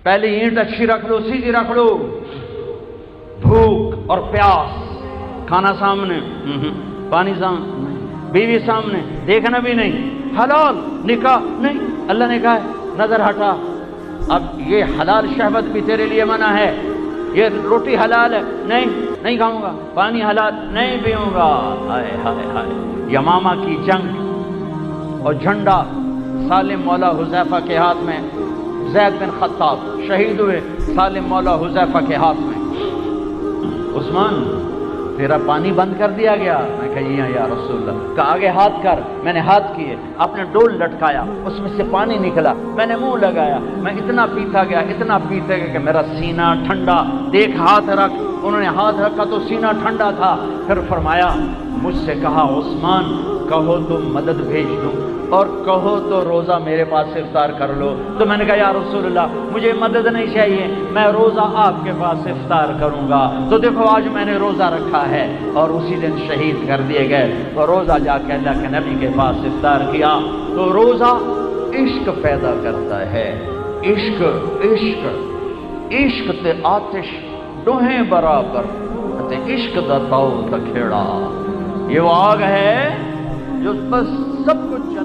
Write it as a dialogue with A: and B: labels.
A: پہلی اینٹ اچھی رکھ لو، سیدھی رکھ لو، بھوک اور پیاس، کھانا سامنے، پانی سامنے، بیوی سامنے، دیکھنا بھی نہیں، حلال نکاح نہیں، اللہ نے کہا ہے نظر ہٹا، اب یہ حلال شہوت بھی تیرے لیے منع ہے، یہ روٹی حلال ہے، نہیں کھاؤں گا، پانی حلال نہیں پیوں گا، ہائے ہائے ہائے، یمامہ کی جنگ اور جھنڈا سالم مولا حذیفہ کے ہاتھ میں، زید بن خطاب شہید ہوئے سالم مولا حذیفہ کے ہاتھ میں، عثمان تیرا پانی بند کر دیا گیا، میں کہا جی ہاں یا رسول اللہ، کہا آگے ہاتھ کر، میں نے ہاتھ کیے، آپ نے ڈول لٹکایا، اس میں سے پانی نکلا، میں نے منہ لگایا، میں اتنا پیتا گیا کہ میرا سینہ ٹھنڈا، دیکھ ہاتھ رکھ، انہوں نے ہاتھ رکھا تو سینہ ٹھنڈا تھا، پھر فرمایا مجھ سے کہا عثمان کہو تو مدد بھیج دوں اور کہو تو روزہ میرے پاس افطار کر لو، تو میں نے کہا یا رسول اللہ مجھے مدد نہیں چاہیے، میں روزہ آپ کے پاس افطار کروں گا، تو دیکھو آج میں نے روزہ رکھا ہے، اور اسی دن شہید کر دیے گئے، تو روزہ جا کے اللہ کے نبی کے پاس افطار کیا، تو روزہ عشق پیدا کرتا ہے، عشق تے آتش دوہیں برابر تے عشق دا تاؤ تکھیڑا، یہ وہ آگ ہے جو بس سب کچھ